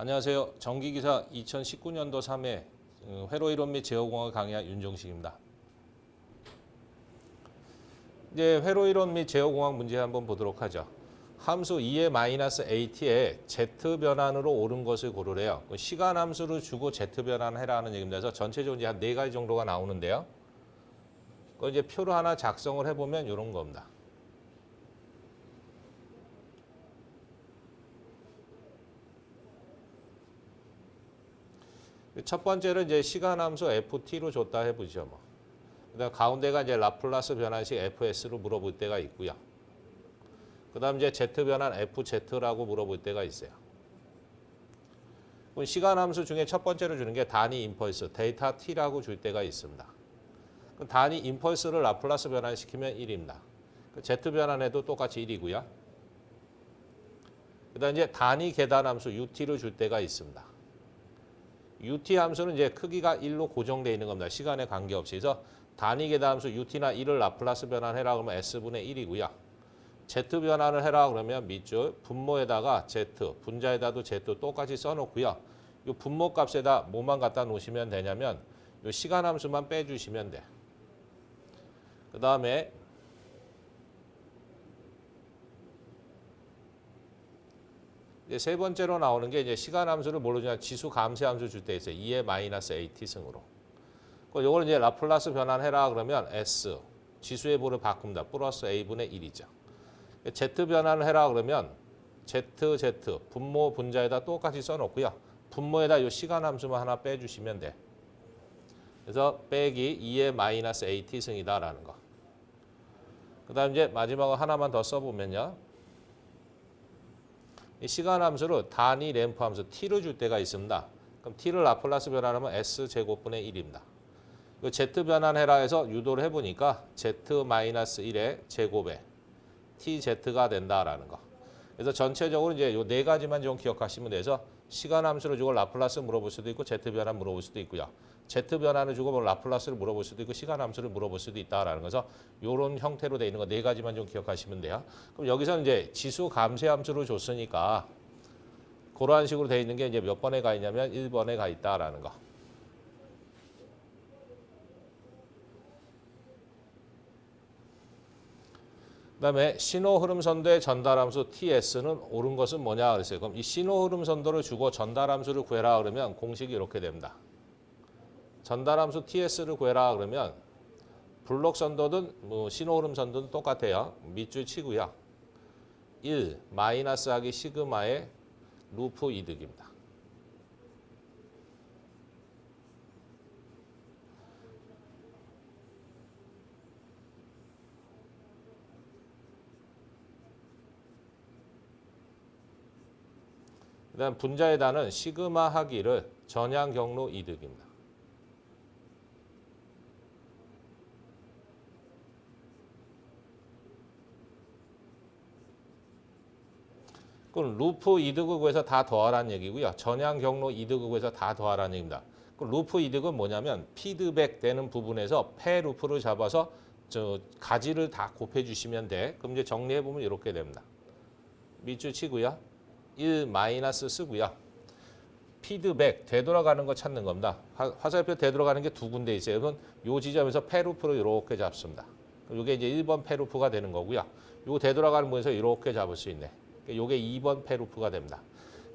안녕하세요. 전기기사 2019년도 3회 회로이론 및 제어공학 강의한 윤종식입니다. 이제 회로이론 및 제어공학 문제 한번 보도록 하죠. 함수 2의-at에 z 변환으로 옳은 것을 고르래요. 시간 함수를 주고 z 변환해라는 얘기입니다. 그래서 전체적으로 이제 한 4가지 정도가 나오는데요. 그걸 이제 표를 하나 작성을 해보면 이런 겁니다. 첫 번째는 이제 시간 함수 ft로 줬다 해보죠. 그다음 가운데가 이제 라플라스 변환식 fs로 물어볼 때가 있고요. 그다음 이제 z 변환 fz라고 물어볼 때가 있어요. 그럼 시간 함수 중에 첫 번째로 주는 게 단위 임펄스 데이터 t라고 줄 때가 있습니다. 그럼 단위 임펄스를 라플라스 변환시키면 1입니다. z 변환해도 똑같이 1이고요. 그다음 이제 단위 계단 함수 ut를 줄 때가 있습니다. ut 함수는 이제 크기가 1로 고정되어 있는 겁니다. 시간에 관계없이. 그래서 단위 계단 함수 ut나 1을 라플라스 변환해라 그러면 s분의 1이고요. z 변환을 해라 그러면 밑줄 분모에다가 z, 분자에다도 z 똑같이 써놓고요. 이 분모 값에다 뭐만 갖다 놓으시면 되냐면 이 시간 함수만 빼주시면 돼. 그 다음에 세 번째로 나오는 게 이제 시간 함수를 뭘로 주냐 지수 감쇄 함수 줄 때 있어요. 2의-at 승으로. 요걸 이제 라플라스 변환해라 그러면 s 지수의 부를 바꿉니다. 플러스 a분의 1이죠. z 변환을 해라 그러면 z 분모 분자에다 똑같이 써놓고요. 분모에다 이 시간 함수만 하나 빼주시면 돼. 그래서 빼기 2의-at 승이다라는 거. 그다음 이제 마지막으로 하나만 더 써보면요. 이 시간 함수를 단위 램프 함수 t로 줄 때가 있습니다. 그럼 t를 라플라스 변환하면 s제곱분의 1입니다. 이 z 변환해라 해서 유도를 해보니까 z-1의 제곱에 tz가 된다라는 거. 그래서 전체적으로 이제 요 4가지만 좀 기억하시면 돼서 시간 함수를 주고 라플라스 물어볼 수도 있고 z 변환 물어볼 수도 있고요. z 변환을 주고 뭐 라플라스를 물어볼 수도 있고 시간 함수를 물어볼 수도 있다라는 거죠. 이런 형태로 돼 있는 거 4가지만 좀 기억하시면 돼요. 그럼 여기서는 이제 지수 감쇄 함수를 줬으니까 그러한 식으로 돼 있는 게 이제 몇 번에 가 있냐면 1번에 가 있다라는 거. 그다음에 신호 흐름 선도의 전달 함수 TS는 옳은 것은 뭐냐 그랬어요. 그럼 이 신호 흐름 선도를 주고 전달 함수를 구해라 그러면 공식이 이렇게 됩니다. 전달 함수 TS를 구해라 그러면 블록 선도든 신호 흐름 선도는 똑같아요. 밑줄 치고요. 1 마이너스 하기 시그마의 루프 이득입니다. 그다음 분자에다는 시그마 하기를 전향 경로 이득입니다. 그럼 루프 이득을 구해서 다 더하라는 얘기고요. 전향 경로 이득을 구해서 다 더하라는 얘기입니다. 그럼 루프 이득은 뭐냐면 피드백 되는 부분에서 패 루프를 잡아서 가지를 다 곱해 주시면 돼. 그럼 이제 정리해 보면 이렇게 됩니다. 밑줄 치고요. 1 마이너스 쓰고요. 피드백 되돌아가는 거 찾는 겁니다. 화살표 되돌아가는 게 2군데 있어요. 그러면 이 지점에서 패 루프를 이렇게 잡습니다. 그럼 이게 이제 1번 패 루프가 되는 거고요. 이거 되돌아가는 부분에서 이렇게 잡을 수 있네. 이게 2번 패 루프가 됩니다.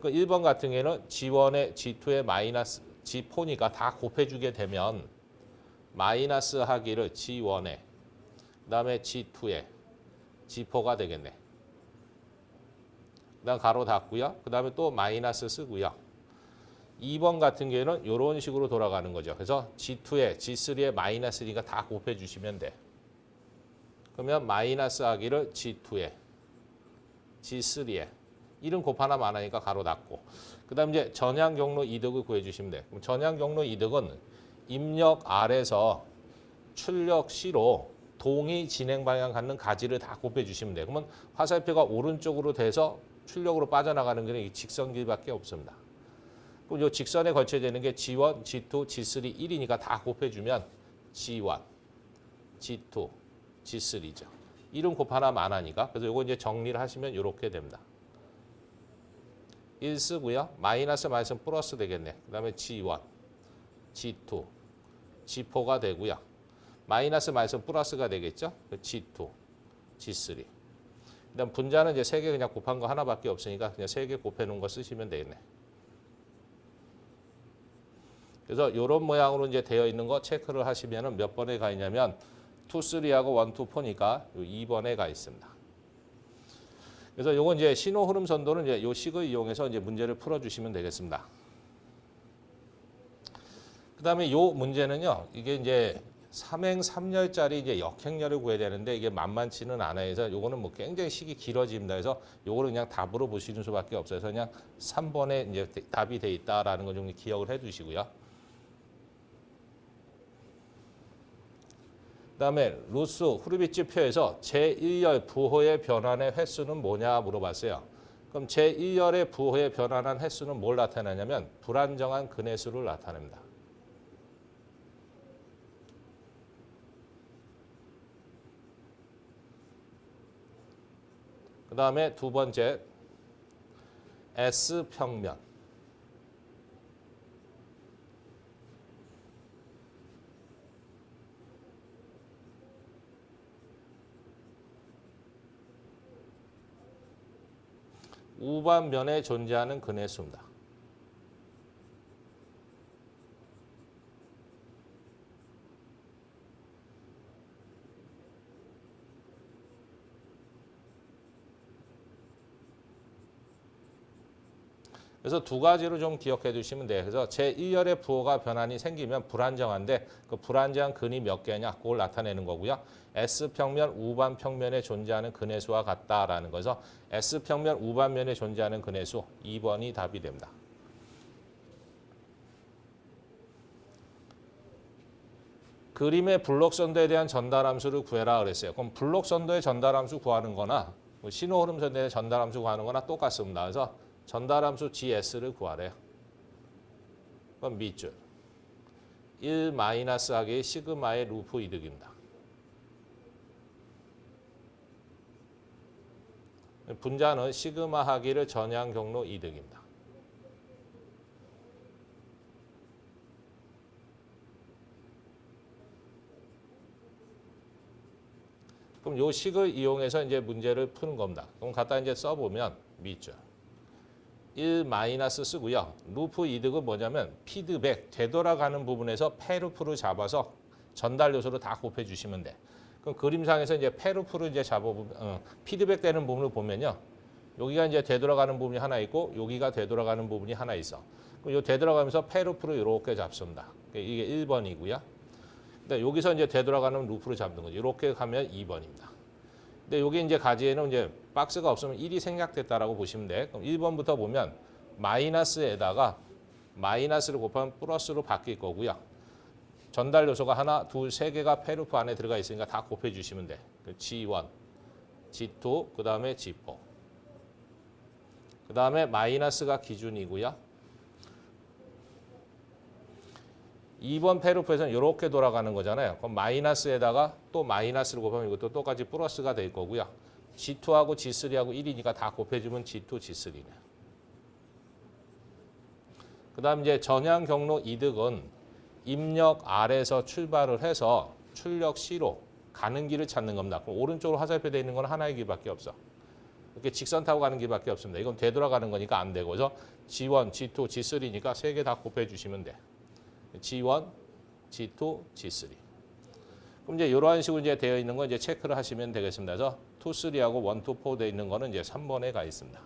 그 1번 같은 경우에는 G1에 G2에 마이너스 G4니까 다 곱해주게 되면 마이너스 하기를 G1에 그다음에 G2에 G4가 되겠네. 그다음 가로 닫고요. 그다음에 또 마이너스 쓰고요. 2번 같은 경우에는 이런 식으로 돌아가는 거죠. 그래서 G2에 G3에 마이너스니까 다 곱해주시면 돼. 그러면 마이너스 하기를 G2에 G3에 1은 곱하나 많으니까 가로 닫고 그 다음 이제 전향 경로 이득을 구해주시면 돼요. 그럼 전향 경로 이득은 입력 R에서 출력 C로 동의 진행 방향 갖는 가지를 다 곱해주시면 돼요. 그러면 화살표가 오른쪽으로 돼서 출력으로 빠져나가는 게 직선길밖에 없습니다. 그럼 이 직선에 걸쳐 되는 게 G1, G2, G3, 1이니까 다 곱해주면 G1, G2, G3죠. 1은 곱하나 많으니까. 그래서 이거 이제 정리를 하시면 이렇게 됩니다. 1 쓰고요. 마이너스 마이너스 플러스 되겠네. 그 다음에 G1, G2, G4가 되고요. 마이너스 마이너스 플러스가 되겠죠. G2, G3. 그다음 분자는 이제 3개 그냥 곱한 거 하나밖에 없으니까 그냥 3개 곱해 놓은 거 쓰시면 되겠네. 그래서 이런 모양으로 이제 되어 있는 거 체크를 하시면은 몇 번에 가 있냐면 2, 3하고 1, 2, 4니까 2번에 가 있습니다. 그래서 요건 이제 신호 흐름 선도는 이제 요 식을 이용해서 이제 문제를 풀어 주시면 되겠습니다. 그다음에 요 문제는요. 이게 이제 3행 3열짜리 이제 역행렬을 구해야 되는데 이게 만만치는 않아요. 그래서 요거는 뭐 굉장히 식이 길어집니다. 그래서 요거를 그냥 답으로 보시는 수밖에 없어요. 그래서 그냥 3번에 이제 답이 돼 있다라는 걸 좀 기억을 해 두시고요. 그다음에 루스 후르비츠 표에서 제1열 부호의 변환의 횟수는 뭐냐 물어봤어요. 그럼 제1열의 부호의 변환한 횟수는 뭘 나타내냐면 불안정한 근해수를 나타냅니다. 그 다음에 두 번째 S평면. 우반면에 존재하는 근해수입니다. 그래서 두 가지로 좀 기억해 두시면 돼요. 그래서 제1열의 부호가 변환이 생기면 불안정한데 그 불안정한 근이 몇 개냐 그걸 나타내는 거고요. S평면 우반평면에 존재하는 근해수와 같다라는 거죠. S평면 우반면에 존재하는 근해수 2번이 답이 됩니다. 그림의 블록선도에 대한 전달함수를 구해라 그랬어요. 그럼 블록선도의 전달함수 구하는 거나 신호흐름선도의 전달함수 구하는 거나 똑같습니다. 그래서 전달함수 GS를 구하래요. 그럼 밑줄 1 마이너스 하기 시그마의 루프 이득입니다. 분자는 시그마 하기를 전향 경로 이득입니다. 그럼 요 식을 이용해서 이제 문제를 푸는 겁니다. 그럼 갖다 이제 써보면 밑줄 1 마이너스 쓰고요. 루프 이득은 뭐냐면 피드백 되돌아가는 부분에서 패루프를 잡아서 전달 요소를 다 곱해 주시면 돼. 그럼 그림상에서 이제 패루프를 이제 잡아보면 피드백 되는 부분을 보면요. 여기가 이제 되돌아가는 부분이 하나 있고 여기가 되돌아가는 부분이 하나 있어. 그럼 요 되돌아가면서 패루프를 이렇게 잡습니다. 이게 1번이고요. 근데 여기서 이제 되돌아가는 루프를 잡는 거죠. 이렇게 가면 2번입니다. 근데 여기 이제 가지에는 이제 박스가 없으면 1이 생략됐다라고 보시면 돼. 그럼 1번부터 보면 마이너스에다가 마이너스를 곱하면 플러스로 바뀔 거고요. 전달 요소가 하나, 둘, 세 개가 패루프 안에 들어가 있으니까 다 곱해 주시면 돼. G1, G2, 그 다음에 G4. 그 다음에 마이너스가 기준이고요. 2번 패루프에서는 이렇게 돌아가는 거잖아요. 그럼 마이너스에다가 또 마이너스를 곱하면 이것도 똑같이 플러스가 될 거고요. G2하고 G3하고 1이니까 다 곱해주면 G2, G3네. 그 다음 이제 전향 경로 이득은 입력 R에서 출발을 해서 출력 C로 가는 길을 찾는 겁니다. 그럼 오른쪽으로 화살표 되어 있는 건 하나의 길밖에 없어. 이렇게 직선 타고 가는 길밖에 없습니다. 이건 되돌아가는 거니까 안 되고. 그래서 G1, G2, G3니까 세 개 다 곱해주시면 돼. G1, G2, G3. 그럼 이제 이러한 식으로 이제 되어 있는 거 이제 체크를 하시면 되겠습니다. 그래서 2, 3하고 1, 2, 4 되어 있는 거는 이제 3번에 가 있습니다.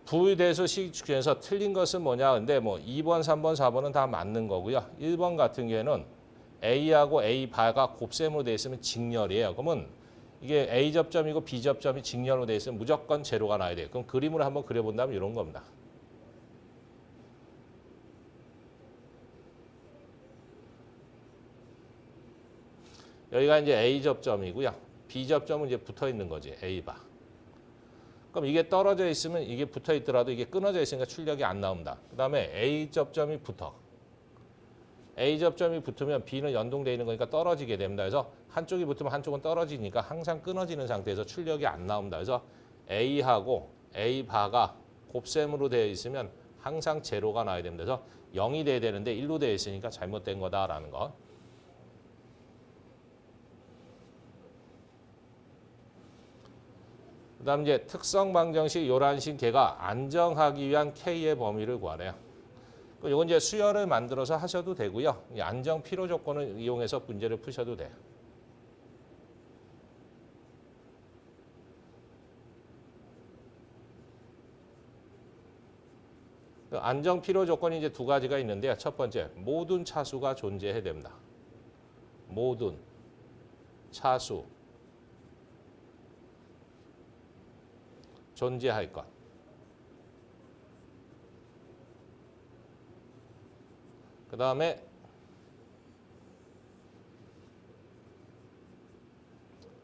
부의대수 식 중에서 틀린 것은 뭐냐? 근데 뭐 2번, 3번, 4번은 다 맞는 거고요. 1번 같은 경우에는 A하고 A 바가 곱셈으로 되어 있으면 직렬이에요. 그러면 이게 A 접점이고 B 접점이 직렬로 되어 있으면 무조건 제로가 나야 돼요. 그럼 그림으로 한번 그려본다면 이런 겁니다. 여기가 이제 A 접점이고요. B 접점은 이제 붙어 있는 거지. A 바. 그럼 이게 떨어져 있으면 이게 붙어 있더라도 이게 끊어져 있으니까 출력이 안 나옵니다. 그 다음에 A 접점이 붙어. A 접점이 붙으면 B는 연동되어 있는 거니까 떨어지게 됩니다. 그래서 한쪽이 붙으면 한쪽은 떨어지니까 항상 끊어지는 상태에서 출력이 안 나옵니다. 그래서 A하고 A 바가 곱셈으로 되어 있으면 항상 제로가 나와야 됩니다. 그래서 0이 돼야 되는데 1로 되어 있으니까 잘못된 거다라는 거. 그다음 이제 특성 방정식 요란식 계가 안정하기 위한 K의 범위를 구하래요. 이건 이제 수열을 만들어서 하셔도 되고요. 안정 필요 조건을 이용해서 문제를 푸셔도 돼요. 안정 필요 조건이 이제 두 가지가 있는데요. 첫 번째, 모든 차수가 존재해야 됩니다. 모든 차수 존재할 것. 그 다음에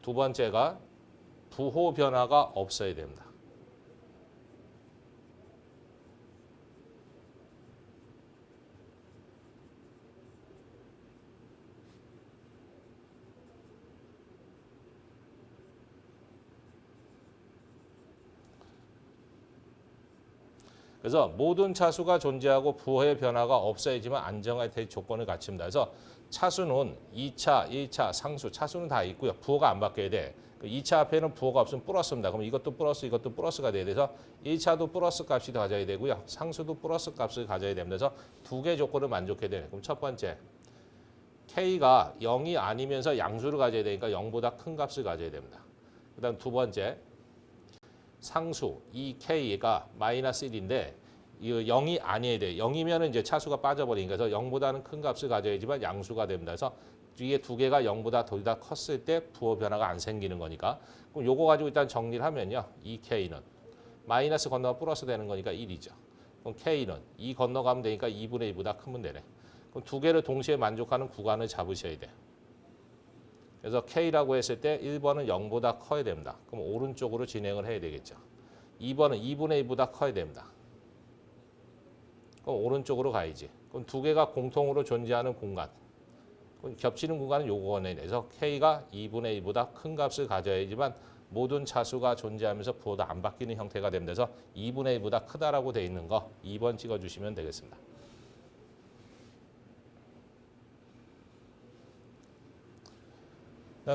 두 번째가 부호 변화가 없어야 됩니다. 그래서 모든 차수가 존재하고 부호의 변화가 없어야지만 안정할 조건을 갖춥니다. 그래서 차수는 2차, 1차, 상수, 차수는 다 있고요. 부호가 안 바뀌어야 돼. 2차 앞에는 부호가 없으면 플러스입니다. 그럼 이것도 플러스, 이것도 플러스가 돼야 돼서 1차도 플러스 값이 가져야 되고요. 상수도 플러스 값을 가져야 됩니다. 그래서 두 개의 조건을 만족해야 돼요. 그럼 첫 번째, K가 0이 아니면서 양수를 가져야 되니까 0보다 큰 값을 가져야 됩니다. 그 다음 두 번째, 상수 이 K가 마이너스 1인데 0이 아니어야 돼요. 0이면 이제 차수가 빠져버리니까 그래서 0보다는 큰 값을 가져야지만 양수가 됩니다. 그래서 뒤에 두 개가 0보다 둘 다 컸을 때 부호 변화가 안 생기는 거니까 그럼 요거 가지고 일단 정리를 하면요. 이 K는 마이너스 건너가 플러스 되는 거니까 1이죠. 그럼 K는 2 건너가면 되니까 2분의 1보다 크면 되네. 그럼 두 개를 동시에 만족하는 구간을 잡으셔야 돼요. 그래서 K라고 했을 때 1번은 0보다 커야 됩니다. 그럼 오른쪽으로 진행을 해야 되겠죠. 2번은 2분의 1보다 커야 됩니다. 그럼 오른쪽으로 가야지. 그럼 두 개가 공통으로 존재하는 공간. 그럼 겹치는 공간은 요거네. 그래서 K가 2분의 1보다 큰 값을 가져야지만 모든 차수가 존재하면서 부호도 안 바뀌는 형태가 됩니다. 그래서 2분의 1보다 크다라고 돼 있는 거 2번 찍어주시면 되겠습니다.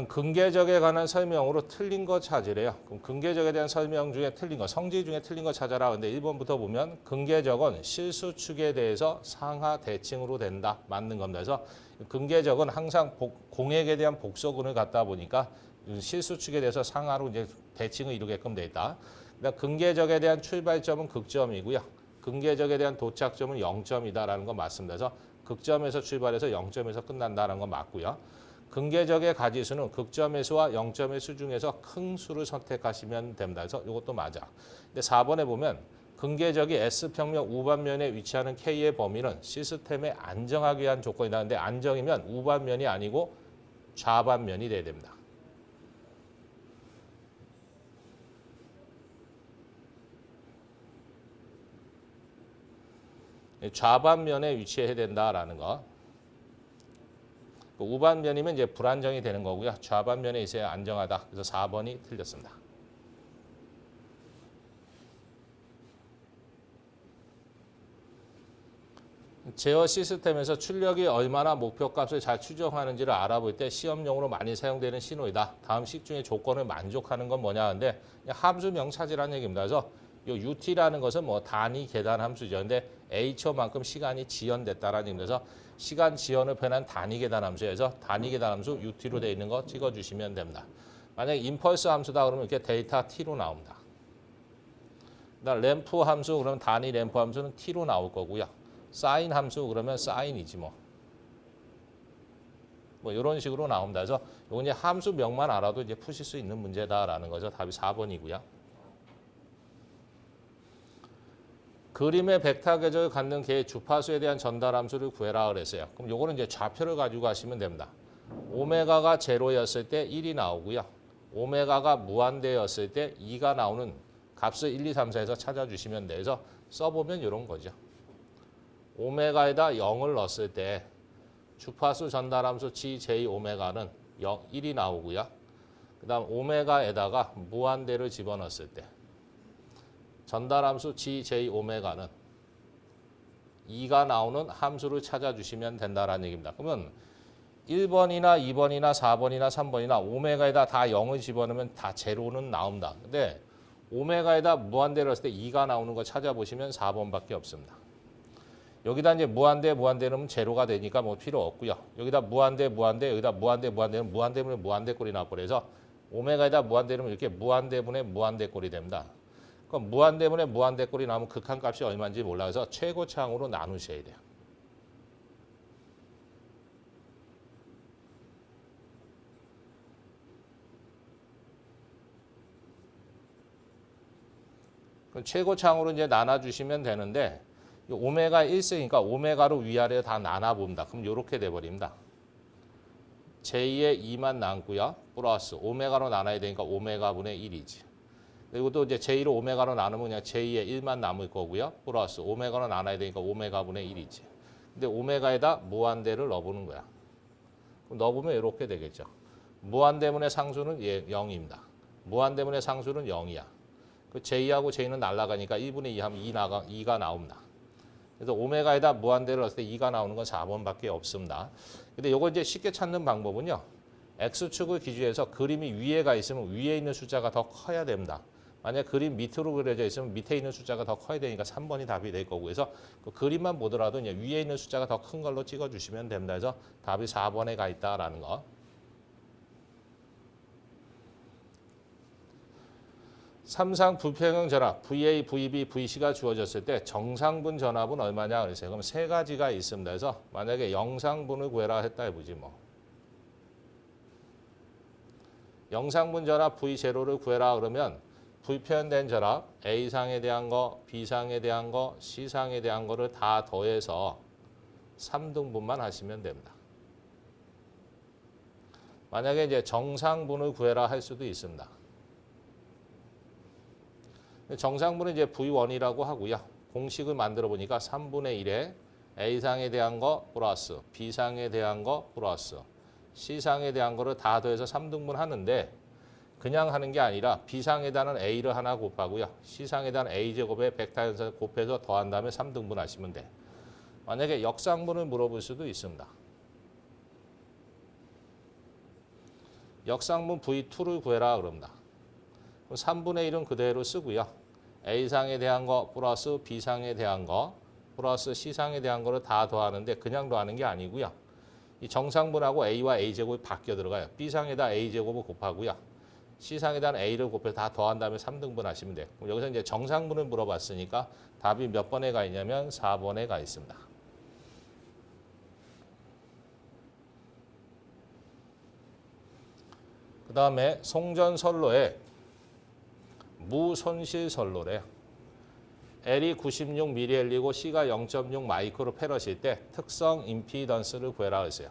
근계적에 관한 설명으로 틀린 거 찾으래요. 그럼 근계적에 대한 설명 중에 틀린 거, 성질 중에 틀린 거 찾아라. 근데 1번부터 보면 근계적은 실수축에 대해서 상하 대칭으로 된다. 맞는 겁니다. 그래서 근계적은 항상 공액에 대한 복소근을 갖다 보니까 실수축에 대해서 상하로 이제 대칭을 이루게끔 돼 있다. 그러니까 근계적에 대한 출발점은 극점이고요. 근계적에 대한 도착점은 0점이다라는 건 맞습니다. 그래서 극점에서 출발해서 0점에서 끝난다는 건 맞고요. 근계적의 가지수는 극점의 수와 0점의 수 중에서 큰 수를 선택하시면 됩니다. 그래서 이것도 맞아. 근데 4번에 보면 근계적이 S평면 우반면에 위치하는 K의 범위는 시스템에 안정하기 위한 조건이다. 근데 안정이면 우반면이 아니고 좌반면이 돼야 됩니다. 좌반면에 위치해야 된다라는 거. 우반면이면 이제 불안정이 되는 거고요. 좌반면에 있어야 안정하다. 그래서 4번이 틀렸습니다. 제어 시스템에서 출력이 얼마나 목표값을 잘 추정하는지를 알아볼 때 시험용으로 많이 사용되는 신호이다. 다음 식 중에 조건을 만족하는 건 뭐냐 하는데 함수명 찾으라는 얘기입니다. 그래서 이 UT라는 것은 뭐 단위 계단 함수죠. 근데 H초만큼 시간이 지연됐다라는 얘기입니다. 그래서 시간 지연을 표현한 단위 계단 함수에서 단위 계단 함수 UT로 되어 있는 거 찍어주시면 됩니다. 만약에 임펄스 함수다 그러면 이렇게 데이터 T로 나옵니다. 그다음 램프 함수 그러면 단위 램프 함수는 T로 나올 거고요. 사인 함수 그러면 사인이지 뭐 이런 식으로 나옵니다. 그래서 이건 이제 함수명만 알아도 이제 푸실 수 있는 문제다라는 거죠. 답이 4번이고요. 그림의 벡터 궤적을 갖는 개의 주파수에 대한 전달 함수를 구해라 그랬어요. 그럼 요거는 이제 좌표를 가지고 가시면 됩니다. 오메가가 제로였을 때 1이 나오고요. 오메가가 무한대였을 때 2가 나오는 값을 1, 2, 3, 4에서 찾아주시면 돼서 써보면 이런 거죠. 오메가에다 0을 넣었을 때 주파수 전달함수 G, J, 오메가는 1이 나오고요. 그 다음 오메가에다가 무한대를 집어넣었을 때 전달함수 G, J, 오메가는 2가 나오는 함수를 찾아주시면 된다라는 얘기입니다. 그러면 1번이나 2번이나 4번이나 3번이나 오메가에다 다 0을 집어넣으면 다 제로는 나옵니다. 근데 오메가에다 무한대를 했을 때 2가 나오는 거 찾아보시면 4번밖에 없습니다. 여기다 이제 무한대 넣으면 제로가 되니까 뭐 필요 없고요. 여기다 무한대, 여기다 무한대는 무한대분의 무한대꼴이 나버려서 오메가에다 무한대 넣으면 이렇게 무한대분의 무한대꼴이 됩니다. 그럼 무한대분의 무한대꼴이 나오면 극한값이 얼마인지 몰라서 최고차항으로 나누셔야 돼요. 그럼 최고차항으로 이제 나눠주시면 되는데 오메가 1승이니까 오메가로 위아래 다 나눠봅니다. 그럼 이렇게 돼버립니다. J의 2만 남고요. 플러스 오메가로 나눠야 되니까 오메가분의 1이지. 그리고 또 이제 J로 오메가로 나누면 그냥 J의 1만 남을 거고요. 플러스 오메가로 나눠야 되니까 오메가분의 1이지. 근데 오메가에다 무한대를 넣어보는 거야. 그럼 넣어보면 이렇게 되겠죠. 무한대분의 상수는 0입니다. 무한대분의 상수는 0이야. 그 J하고 J는 날아가니까 1분의 2 하면 2가 나옵니다. 그래서 오메가에다 무한대를 넣었을 때 2가 나오는 건 4번밖에 없습니다. 근데 이거 이제 쉽게 찾는 방법은요. X축을 기준해서 그림이 위에가 있으면 위에 있는 숫자가 더 커야 됩니다. 만약 그림 밑으로 그려져 있으면 밑에 있는 숫자가 더 커야 되니까 3번이 답이 될 거고 그래서 그 그림만 보더라도 그냥 위에 있는 숫자가 더 큰 걸로 찍어주시면 됩니다. 그래서 답이 4번에 가 있다라는 거. 3상 불평형 전압 VA, VB, VC가 주어졌을 때 정상분 전압은 얼마냐 그랬어요. 그럼 세 가지가 있습니다. 그래서 만약에 영상분을 구해라 했다 해보지 뭐. 영상분 전압 V0를 구해라 그러면 불편된 전압 A상에 대한 거, B상에 대한 거, C상에 대한 거를 다 더해서 3등분만 하시면 됩니다. 만약에 이제 정상분을 구해라 할 수도 있습니다. 정상분은 이제 V1이라고 하고요. 공식을 만들어 보니까 3분의 1에 A상에 대한 거 플러스 B상에 대한 거 플러스 C상에 대한 거를 다 더해서 3등분 하는데 그냥 하는 게 아니라 B상에다는 A를 하나 곱하고요. C상에다는 A제곱에 벡터 곱해서 더한 다음에 3등분 하시면 돼. 만약에 역상분을 물어볼 수도 있습니다. 역상분 V2를 구해라 그럽니다. 그럼 3분의 1은 그대로 쓰고요. A상에 대한 거 플러스 B상에 대한 거 플러스 C상에 대한 거를 다 더하는데 그냥 더하는 게 아니고요. 이 정상분하고 A와 A제곱이 바뀌어 들어가요. B상에다 A제곱을 곱하고요. C상에다 A를 곱해서 다 더한 다음에 3등분 하시면 돼요. 그럼 여기서 이제 정상분을 물어봤으니까 답이 몇 번에 가 있냐면 4번에 가 있습니다. 그 다음에 송전선로에 무손실선로래요. L이 96mA이고 C가 0.6 마이크로패럿일 때 특성 임피던스를 구해라 했어요.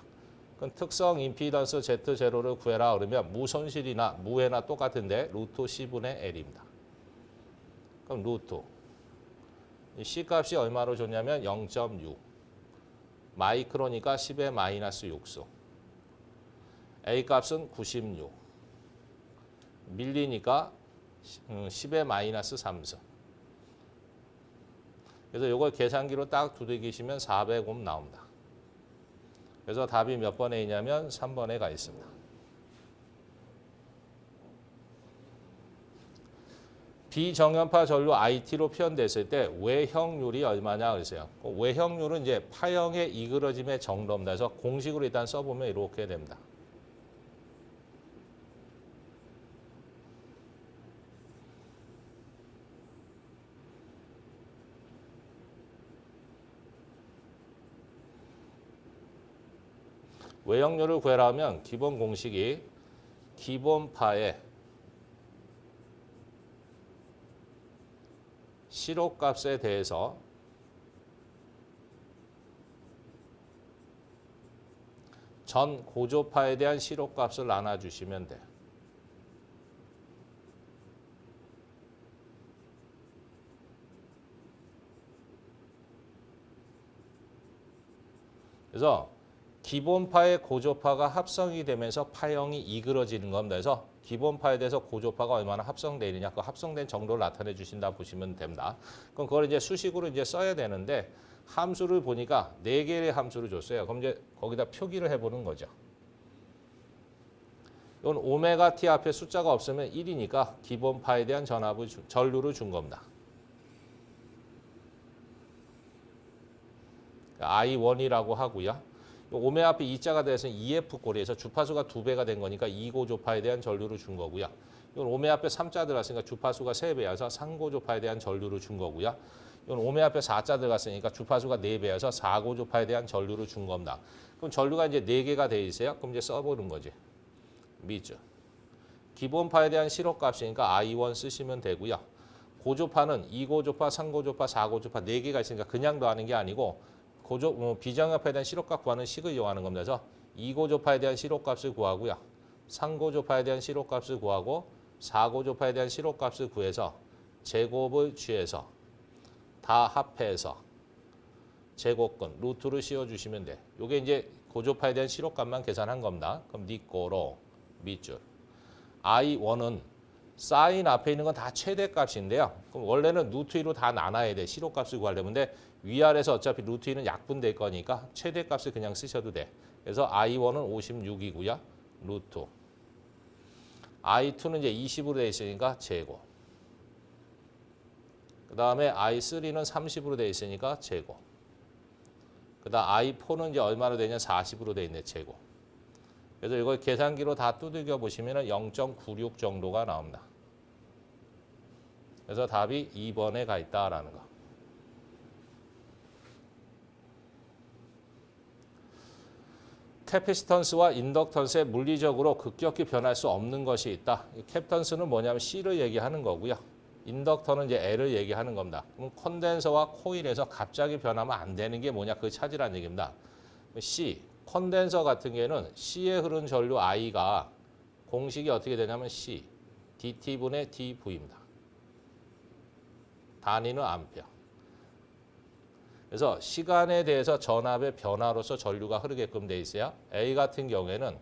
그럼 특성 임피던스 Z0를 구해라 그러면 무손실이나 무해나 똑같은데 루트 C분의 L입니다. 그럼 루트 C 값이 얼마로 줬냐면 0.6 마이크로니까 10의 마이너스 6수 A 값은 96 밀리니까 10의 마이너스 3수. 그래서 이걸 계산기로 딱 두들기시면 400옴 나옵니다. 그래서 답이 몇 번에 있냐면 3번에 가 있습니다. 비정연파 전류 IT로 표현됐을 때 외형률이 얼마냐 그랬어요. 외형률은 이제 파형의 이그러짐의 정도입니다. 그래서 공식으로 일단 써보면 이렇게 됩니다. 외형률을 구해라 하면 기본 공식이 기본파의 시로값에 대해서 전 고조파에 대한 시로값을 나눠주시면 돼. 그래서 기본파의 고조파가 합성이 되면서 파형이 이그러지는 겁니다. 그래서 기본파에 대해서 고조파가 얼마나 합성되느냐, 그 합성된 정도를 나타내 주신다 보시면 됩니다. 그럼 그걸 이제 수식으로 이제 써야 되는데 함수를 보니까 4개의 함수를 줬어요. 그럼 이제 거기다 표기를 해보는 거죠. 이건 오메가 t 앞에 숫자가 없으면 1이니까 기본파에 대한 전류를 준 겁니다. I1이라고 하고요. 오메 앞에 2자가 돼서 EF 꼴이에서 주파수가 2배가 된 거니까 2고조파에 대한 전류를 준 거고요. 이건 오메 앞에 3자 들어갔으니까 주파수가 3배여서 3고조파에 대한 전류를 준 거고요. 이건 오메 앞에 4자 들어갔으니까 주파수가 4배여서 4고조파에 대한 전류를 준 겁니다. 그럼 전류가 이제 4개가 돼 있어요. 그럼 이제 써보는 거지. 미죠. 기본파에 대한 실호값이니까 I1 쓰시면 되고요. 고조파는 2고조파, 3고조파, 4고조파 4개가 있으니까 그냥 더하는 게 아니고 비정합파에 대한 실호값 구하는 식을 이용하는 겁니다. 그래서 2고조파에 대한 실호값을 구하고요. 3고조파에 대한 실호값을 구하고 4고조파에 대한 실호값을 구해서 제곱을 취해서 다 합해서 제곱근 루트를 씌워주시면 돼. 이게 이제 고조파에 대한 실호값만 계산한 겁니다. 그럼 니꼬로 밑줄. I1은 사인 앞에 있는 건 다 최대값인데요. 그럼 원래는 루트 2로 다 나눠야 돼. 실호값을 구하려면. 근데 위아래에서 어차피 루트 2는 약분될 거니까 최대값을 그냥 쓰셔도 돼. 그래서 I1은 56이고요. 루트. I2는 이제 20으로 돼 있으니까 제곱. 그 다음에 I3는 30으로 돼 있으니까 제곱. 그 다음 I4는 이제 얼마로 되냐? 40으로 돼 있네. 제곱. 그래서 이걸 계산기로 다 두들겨 보시면 0.96 정도가 나옵니다. 그래서 답이 2번에 가 있다라는 거. 캐피시턴스와 인덕턴스에 물리적으로 급격히 변할 수 없는 것이 있다. 캡턴스는 뭐냐면 C를 얘기하는 거고요. 인덕터는 이제 L을 얘기하는 겁니다. 그럼 콘덴서와 코일에서 갑자기 변하면 안 되는 게 뭐냐? 그걸 찾으라는 얘기입니다. C, 콘덴서 같은 경우에는 C에 흐르는 전류 I가 공식이 어떻게 되냐면 C, dT분의 dV입니다. 단위는 암페어. 그래서 시간에 대해서 전압의 변화로서 전류가 흐르게끔 돼 있어요. A 같은 경우에는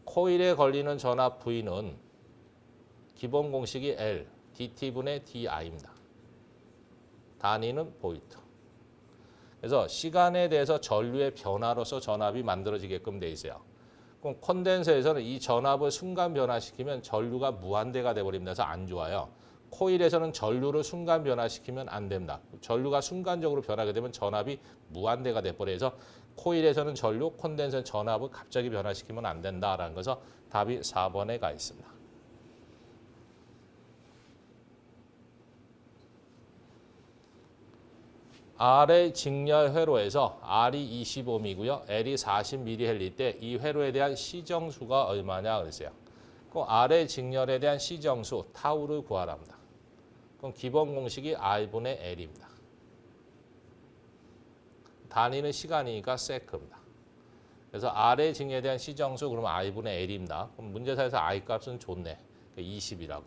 코일에 걸리는 전압 V는 기본 공식이 L, dT분의 di입니다. 단위는 볼트. 그래서 시간에 대해서 전류의 변화로서 전압이 만들어지게끔 돼 있어요. 그럼 콘덴서에서는 이 전압을 순간 변화시키면 전류가 무한대가 돼버립니다. 그래서 안 좋아요. 코일에서는 전류를 순간 변화시키면 안 됩니다. 전류가 순간적으로 변하게 되면 전압이 무한대가 돼버려서 코일에서는 전류, 콘덴서는 전압을 갑자기 변화시키면 안 된다라는 것에서 답이 4번에 가 있습니다. R의 직렬 회로에서 R이 20ohm이고요. L이 40mH 때 이 회로에 대한 시정수가 얼마냐 그랬어요. 그럼 R의 직렬에 대한 시정수 타우를 구하랍니다. 그럼 기본 공식이 R분의 L입니다. 단위는 시간이니까 세크입니다. 그래서 R의 직렬에 대한 시정수 그러면 R분의 L입니다. 그럼 문제사에서 I 값은 좋네. 20이라고.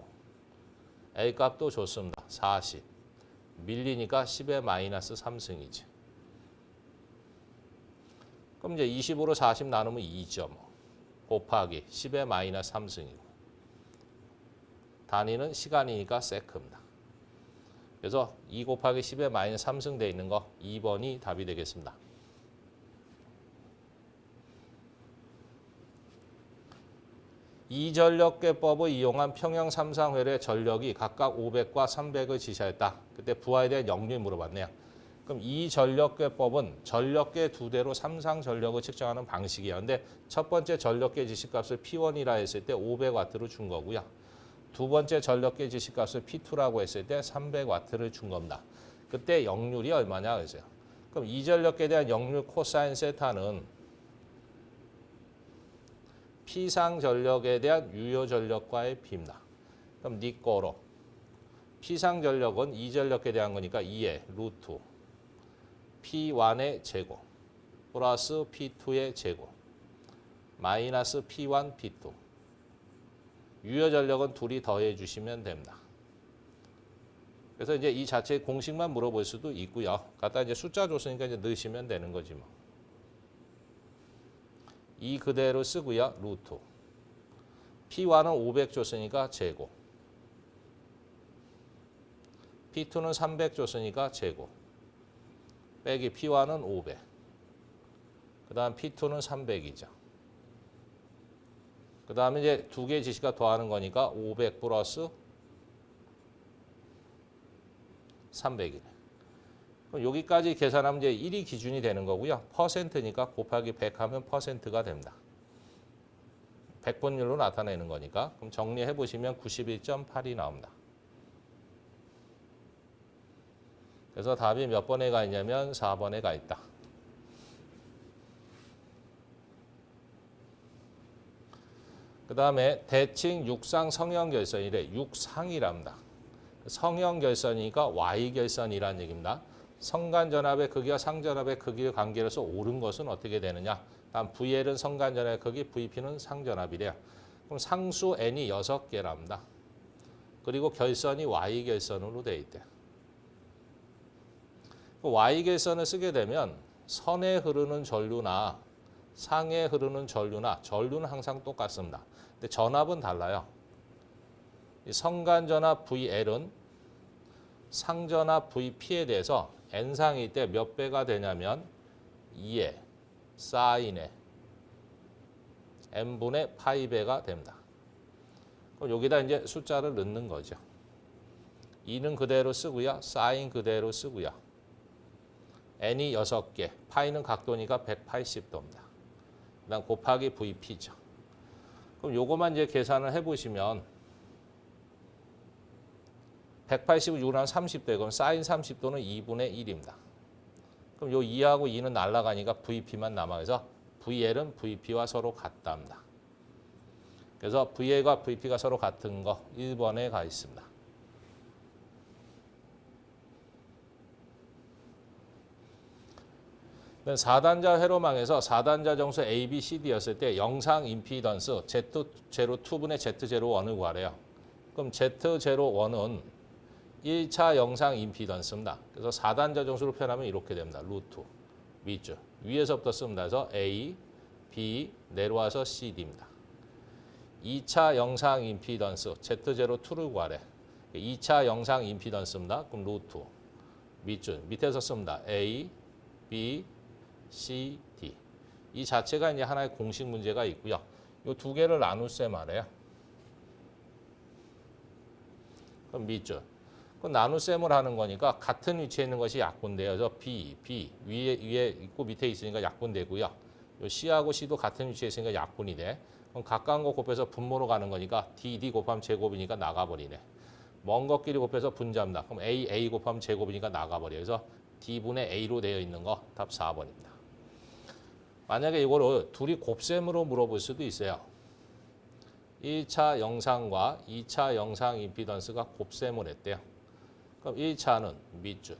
L 값도 좋습니다. 40. 밀리니까 10의 마이너스 3승이지. 그럼 이제 20으로 40 나누면 2.5 곱하기 10의 마이너스 3승이고 단위는 시간이니까 세크입니다. 그래서 2 곱하기 10의 마이너스 3승 돼 있는 거 2번이 답이 되겠습니다. 이전력계법을 이용한 평형 삼상회로의 전력이 각각 500과 300을 지시하였다. 그때 부하에 대한 역률 물어봤네요. 그럼 이 전력계법은 전력계 두 대로 삼상 전력을 측정하는 방식이에요. 근데 첫 번째 전력계 지시값을 P1이라 했을 때 500W로 준 거고요. 두 번째 전력계 지시값을 P2라고 했을 때 300W를 준 겁니다. 그때 역률이 얼마냐 그랬어요. 그럼 이 전력계에 대한 역률 코사인 세타는 P상 전력에 대한 유효 전력과의 비입니다. 그럼 니 거로 P상 전력은 이 전력에 대한 거니까 2의 루트 P1의 제곱 플러스 P2의 제곱 마이너스 P1, P2 유효 전력은 둘이 더해 주시면 됩니다. 그래서 이제 이 자체의 공식만 물어볼 수도 있고요. 갖다 이제 숫자 줬으니까 이제 넣으시면 되는 거지 뭐. 이 그대로 쓰고요. 루트. P1은 500 줬으니까 제곱. P2는 300 줬으니까 제곱. 빼기 P1은 500. 그 다음 P2는 300이죠. 그 다음에 이제 두 개의 지시가 더하는 거니까 500 플러스 300이네. 그럼 여기까지 계산하면 이제 1이 기준이 되는 거고요. 퍼센트니까 곱하기 100 하면 퍼센트가 됩니다. 100분율로 나타내는 거니까. 그럼 정리해 보시면 91.8이 나옵니다. 그래서 답이 몇 번에 가 있냐면 4번에 가 있다. 그 다음에 대칭 육상 성형결선이래. 육상이랍니다. 성형결선이니까 Y결선이라는 얘기입니다. 성간전압의 크기와 상전압의 크기를 관계로서 옳은 것은 어떻게 되느냐. 다음 VL은 성간전압의 크기, VP는 상전압이래요. 그럼 상수 N이 6개랍니다. 그리고 결선이 Y결선으로 되어 있대요. Y결선을 쓰게 되면 선에 흐르는 전류나 상에 흐르는 전류나 전류는 항상 똑같습니다. 근데 전압은 달라요. 성간전압 VL은 상전압 VP에 대해서 N상일 때 몇 배가 되냐면 2의 사인의 N분의 파이배가 됩니다. 그럼 여기다 이제 숫자를 넣는 거죠. 2는 그대로 쓰고요. 사인 그대로 쓰고요. N이 6개, 파이는 각도니까 180도입니다. 그 다음 곱하기 VP죠. 그럼 요거만 이제 계산을 해보시면 180을 6을 하면 30도, 그럼 사인 30도는 2분의 1입니다. 그럼 요 2하고 2는 날아가니까 VP만 남아서 VL은 VP와 서로 같답니다. 그래서 VL과 VP가 서로 같은 거 1번에 가 있습니다. 4단자 회로망에서 4단자 정수 A, B, C, D였을 때 영상 임피던스 Z02분의 Z01을 구하래요. 그럼 Z01은 1차 영상 임피던스입니다. 그래서 4단자 정수로 표현하면 이렇게 됩니다. 루트, 밑줄. 위에서부터 씁니다. 그래서 A, B, 내려와서 CD입니다. 2차 영상 임피던스 Z02를 구하래. 2차 영상 임피던스입니다. 그럼 루트, 밑줄. 밑에서 씁니다. A, B, C, D. 이 자체가 이제 하나의 공식 문제가 있고요. 이 두 개를 나눌세 말이에요. 그럼 밑줄. 그 나눗셈을 하는 거니까 같은 위치에 있는 것이 약분돼요. 그래서 B, B 위에 있고 밑에 있으니까 약분되고요. 요 C하고 C도 같은 위치에 있으니까 약분이 돼. 그럼 가까운 거 곱해서 분모로 가는 거니까 D, D 곱하면 제곱이니까 나가버리네. 먼 것끼리 곱해서 분자입니다. 그럼 A, A 곱하면 제곱이니까 나가버려요. 그래서 D분의 A로 되어 있는 거 답 4번입니다. 만약에 이거를 둘이 곱셈으로 물어볼 수도 있어요. 1차 영상과 2차 영상 임피던스가 곱셈을 했대요. 그럼 1차는 밑줄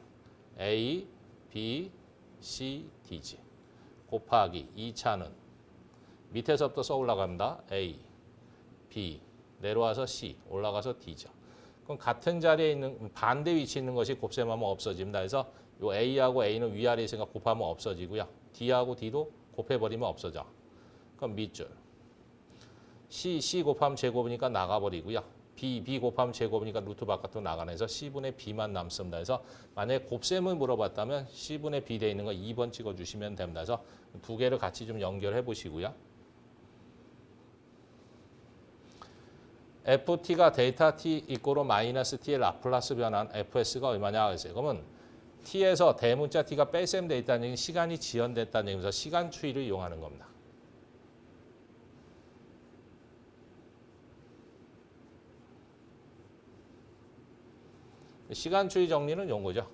A, B, C, D지. 곱하기 2차는 밑에서부터 써 올라갑니다. A, B, 내려와서 C, 올라가서 D죠. 그럼 같은 자리에 있는 반대 위치에 있는 것이 곱셈하면 없어집니다. 그래서 요 A하고 A는 위아래에 있으니까 곱하면 없어지고요. D하고 D도 곱해버리면 없어져. 그럼 밑줄 C, C 곱하면 제곱이니까 나가버리고요. B, B 곱하면 제곱이니까 루트 바깥으로 나가면서 C분의 B만 남습니다. 그래서 만약에 곱셈을 물어봤다면 C분의 B 되어 있는 거 2번 찍어주시면 됩니다. 그래서 두 개를 같이 좀 연결해 보시고요. FT가 데이터 T 이꼬로 마이너스 T의 라플라스 변환 FS가 얼마냐 하겠어요. 그러면 T에서 대문자 T가 뺄셈 돼 있다는 얘기는 시간이 지연됐다는 얘기면서 시간 추이를 이용하는 겁니다. 시간 추이 정리는 이런 거죠.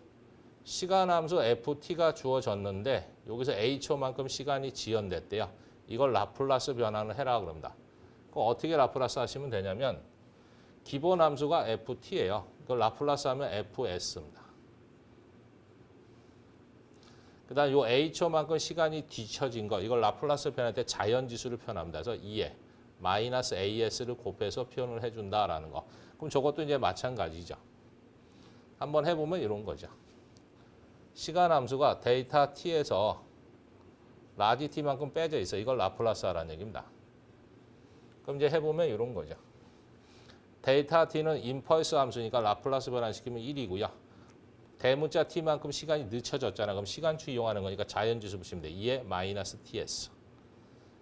시간 함수 FT가 주어졌는데 여기서 H초만큼 시간이 지연됐대요. 이걸 라플라스 변환을 해라 그럽니다. 그럼 어떻게 라플라스 하시면 되냐면 기본 함수가 FT예요. 이걸 라플라스 하면 FS입니다. 그 다음 요 H초만큼 시간이 뒤처진 거 이걸 라플라스 표현할 때 자연지수를 표현합니다. 그래서 2에 마이너스 AS를 곱해서 표현을 해준다라는 거. 그럼 저것도 이제 마찬가지죠. 한번 해보면 이런 거죠. 시간 함수가 데이터 t에서 라지 t만큼 빼져 있어. 이걸 라플라스 하라는 얘기입니다. 그럼 이제 해보면 이런 거죠. 데이터 t는 임펄스 함수니까 라플라스 변환시키면 1이고요. 대문자 t만큼 시간이 늦춰졌잖아. 그럼 시간추 이용하는 거니까 자연지수 붙이면 돼. 2에 마이너스 ts.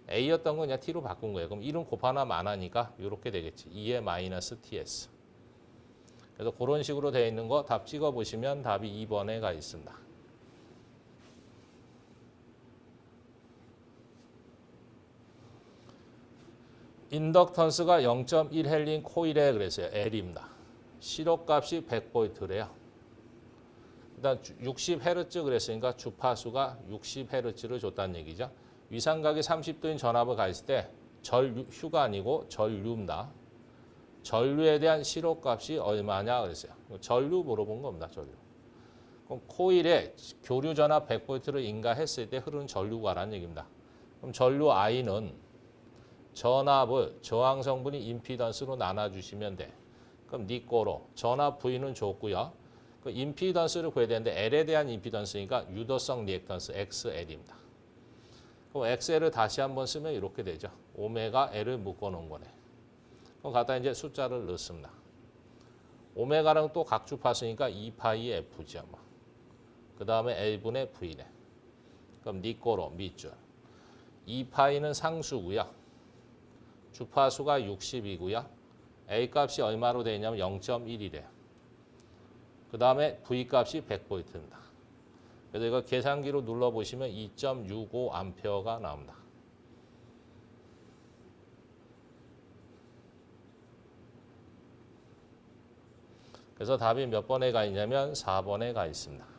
a였던 거 그냥 t로 바꾼 거예요. 그럼 1은 곱하나 마나니까 이렇게 되겠지. 2에 마이너스 ts. 그래서 그런 식으로 되어 있는 거 답 찍어보시면 답이 2번에 가 있습니다. 인덕턴스가 0.1헬린 코일에 그랬어요. L입니다. 시력값이 100V래요. 일단 60Hz 그랬으니까 주파수가 60Hz를 줬다는 얘기죠. 위상각이 30도인 전압을 가했을 때 전류가 아니고 전류입니다. 전류에 대한 시력값이 얼마냐 그랬어요. 전류 물어본 겁니다. 전류. 그럼 코일에 교류 전압 100V를 인가했을 때 흐르는 전류가라는 얘기입니다. 그럼 전류 I는 전압을 저항 성분이 임피던스로 나눠주시면 돼. 그럼 니꼬로 전압 V는 줬고요. 그 임피던스를 구해야 되는데 L에 대한 임피던스니까 유도성 리액턴스 XL입니다. 그럼 XL을 다시 한번 쓰면 이렇게 되죠. 오메가 L을 묶어놓은 거네. 그럼 갖다 이제 숫자를 넣습니다. 오메가랑 또 각주파수니까 2파이 F죠. 그 다음에 L분의 V네. 그럼 니꼬로 밑줄. 2파이는 상수고요. 주파수가 60이고요. A 값이 얼마로 되냐면 0.1이래요. 그 다음에 V 값이 100V입니다. 그래서 이거 계산기로 눌러보시면 2.65A가 나옵니다. 그래서 답이 몇 번에 가 있냐면 4번에 가 있습니다.